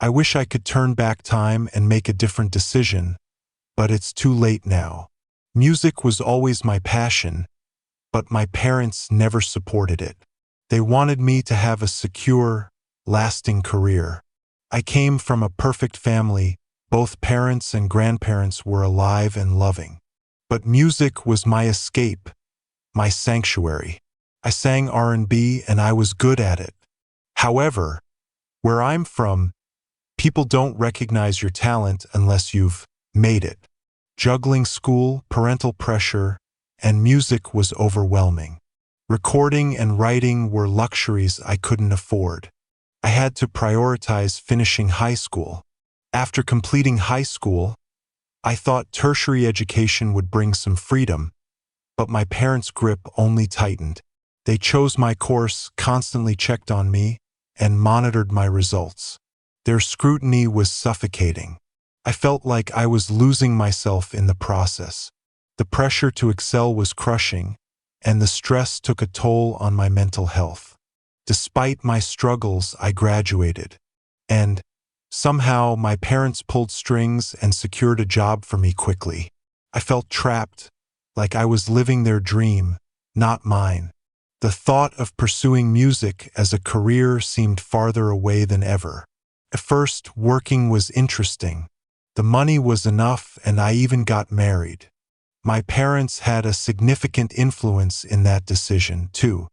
I wish I could turn back time and make a different decision, but it's too late now. Music was always my passion, but my parents never supported it. They wanted me to have a secure, lasting career. I came from a perfect family. Both parents and grandparents were alive and loving. But music was my escape, my sanctuary. I sang R&B and I was good at it. However, where I'm from, people don't recognize your talent unless you've made it. Juggling school, parental pressure, and music was overwhelming. Recording and writing were luxuries I couldn't afford. I had to prioritize finishing high school. After completing high school, I thought tertiary education would bring some freedom, but my parents' grip only tightened. They chose my course, constantly checked on me, and monitored my results. Their scrutiny was suffocating. I felt like I was losing myself in the process. The pressure to excel was crushing, and the stress took a toll on my mental health. Despite my struggles, I graduated, and somehow my parents pulled strings and secured a job for me quickly. I felt trapped, like I was living their dream, not mine. The thought of pursuing music as a career seemed farther away than ever. At first, working was interesting. The money was enough, and I even got married. My parents had a significant influence in that decision, too.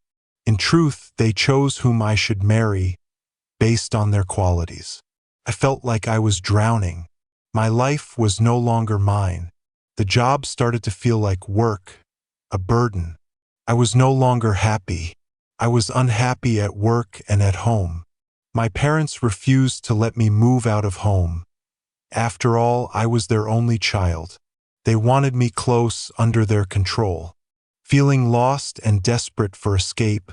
In truth, they chose whom I should marry based on their qualities. I felt like I was drowning. My life was no longer mine. The job started to feel like work, a burden. I was no longer happy. I was unhappy at work and at home. My parents refused to let me move out of home. After all, I was their only child. They wanted me close, under their control. Feeling lost and desperate for escape,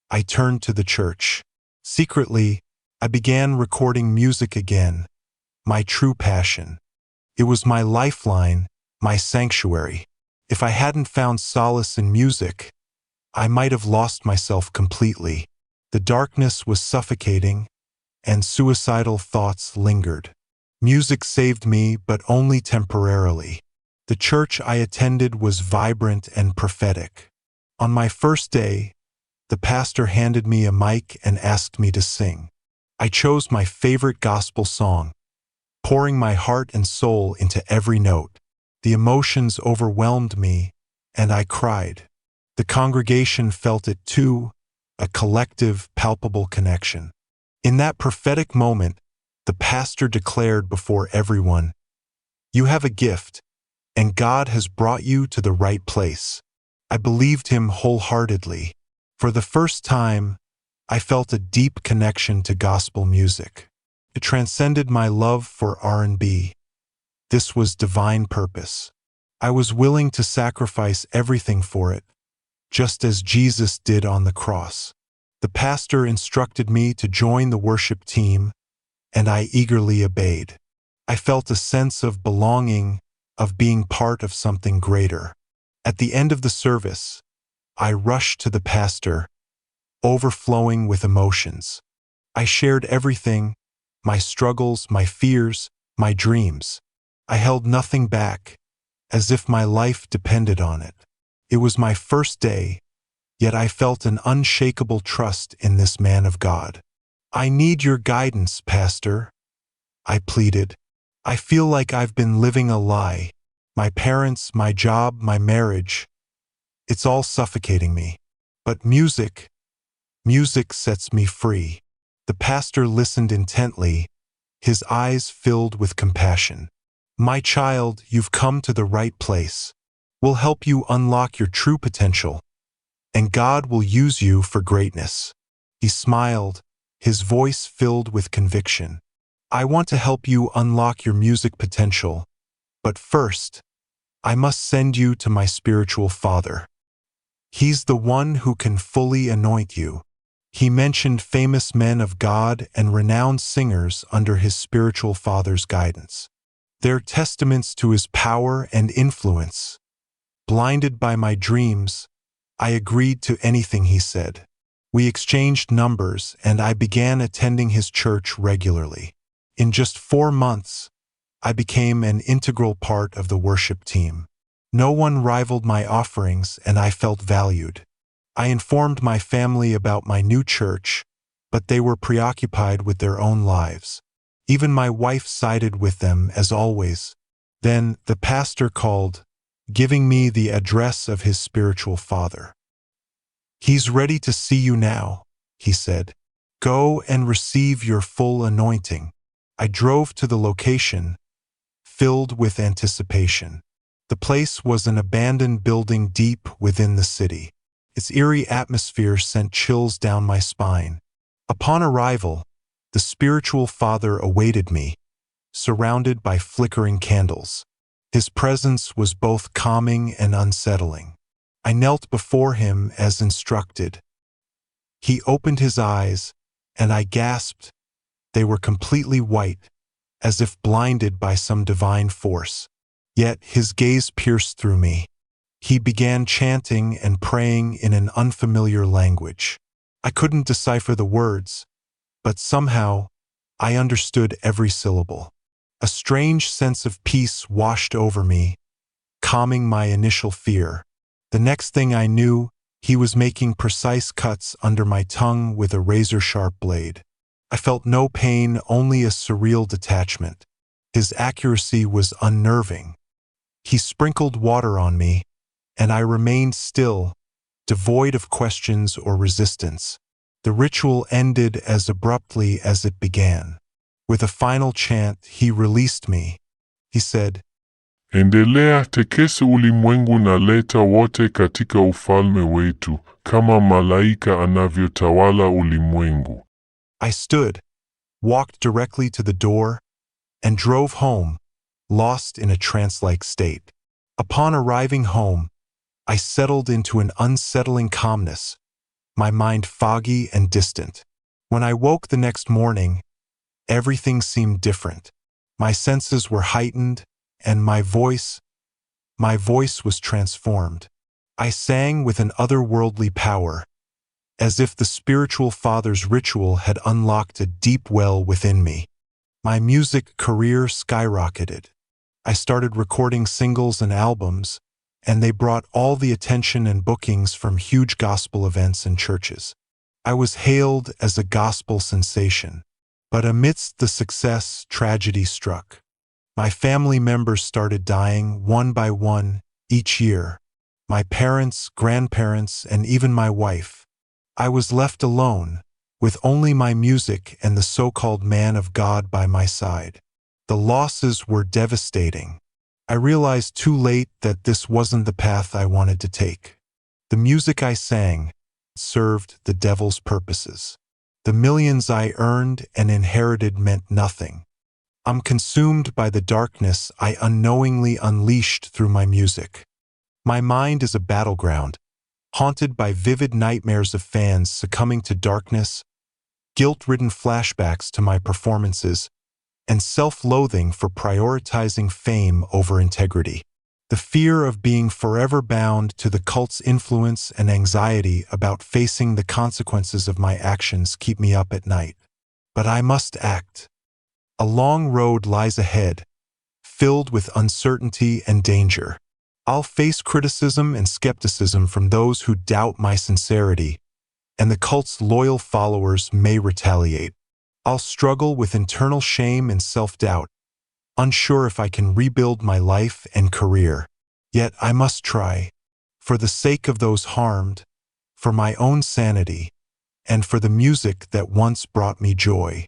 I turned to the church. Secretly, I began recording music again, my true passion. It was my lifeline, my sanctuary. If I hadn't found solace in music, I might have lost myself completely. The darkness was suffocating, and suicidal thoughts lingered. Music saved me, but only temporarily. The church I attended was vibrant and prophetic. On my first day, the pastor handed me a mic and asked me to sing. I chose my favorite gospel song, pouring my heart and soul into every note. The emotions overwhelmed me, and I cried. The congregation felt it too, a collective, palpable connection. In that prophetic moment, the pastor declared before everyone, "You have a gift, and God has brought you to the right place." I believed him wholeheartedly. For the first time, I felt a deep connection to gospel music. It transcended my love for R&B. This was divine purpose. I was willing to sacrifice everything for it, just as Jesus did on the cross. The pastor instructed me to join the worship team, and I eagerly obeyed. I felt a sense of belonging, of being part of something greater. At the end of the service, I rushed to the pastor, overflowing with emotions. I shared everything, my struggles, my fears, my dreams. I held nothing back, as if my life depended on it. It was my first day, yet I felt an unshakable trust in this man of God. "I need your guidance, Pastor," I pleaded. "I feel like I've been living a lie. My parents, my job, my marriage. It's all suffocating me. But music sets me free." The pastor listened intently, his eyes filled with compassion. "My child, you've come to the right place. We'll help you unlock your true potential, and God will use you for greatness." He smiled, his voice filled with conviction. "I want to help you unlock your music potential, but first, I must send you to my spiritual father. He's the one who can fully anoint you." He mentioned famous men of God and renowned singers under his spiritual father's guidance. They're testaments to his power and influence. Blinded by my dreams, I agreed to anything he said. We exchanged numbers, and I began attending his church regularly. In just 4 months, I became an integral part of the worship team. No one rivaled my offerings, and I felt valued. I informed my family about my new church, but they were preoccupied with their own lives. Even my wife sided with them, as always. Then the pastor called, giving me the address of his spiritual father. "He's ready to see you now," he said. "Go and receive your full anointing." I drove to the location, filled with anticipation. The place was an abandoned building deep within the city. Its eerie atmosphere sent chills down my spine. Upon arrival, the spiritual father awaited me, surrounded by flickering candles. His presence was both calming and unsettling. I knelt before him as instructed. He opened his eyes, and I gasped. They were completely white, as if blinded by some divine force. Yet his gaze pierced through me. He began chanting and praying in an unfamiliar language. I couldn't decipher the words, but somehow I understood every syllable. A strange sense of peace washed over me, calming my initial fear. The next thing I knew, he was making precise cuts under my tongue with a razor-sharp blade. I felt no pain, only a surreal detachment. His accuracy was unnerving. He sprinkled water on me, and I remained still, devoid of questions or resistance. The ritual ended as abruptly as it began. With a final chant, he released me. He said, "Endelea, tekese ulimwengu na leta wote katika ufalme wetu, kama malaika anavyotawala ulimwengu." I stood, walked directly to the door, and drove home, lost in a trance-like state. Upon arriving home, I settled into an unsettling calmness, my mind foggy and distant. When I woke the next morning, everything seemed different. My senses were heightened, and my voice was transformed. I sang with an otherworldly power, as if the spiritual father's ritual had unlocked a deep well within me. My music career skyrocketed. I started recording singles and albums, and they brought all the attention and bookings from huge gospel events and churches. I was hailed as a gospel sensation. But amidst the success, tragedy struck. My family members started dying one by one each year. My parents, grandparents, and even my wife. I was left alone, with only my music and the so-called man of God by my side. The losses were devastating. I realized too late that this wasn't the path I wanted to take. The music I sang served the devil's purposes. The millions I earned and inherited meant nothing. I'm consumed by the darkness I unknowingly unleashed through my music. My mind is a battleground, haunted by vivid nightmares of fans succumbing to darkness, guilt-ridden flashbacks to my performances, and self-loathing for prioritizing fame over integrity. The fear of being forever bound to the cult's influence and anxiety about facing the consequences of my actions keep me up at night. But I must act. A long road lies ahead, filled with uncertainty and danger. I'll face criticism and skepticism from those who doubt my sincerity, and the cult's loyal followers may retaliate. I'll struggle with internal shame and self-doubt, unsure if I can rebuild my life and career. Yet I must try, for the sake of those harmed, for my own sanity, and for the music that once brought me joy.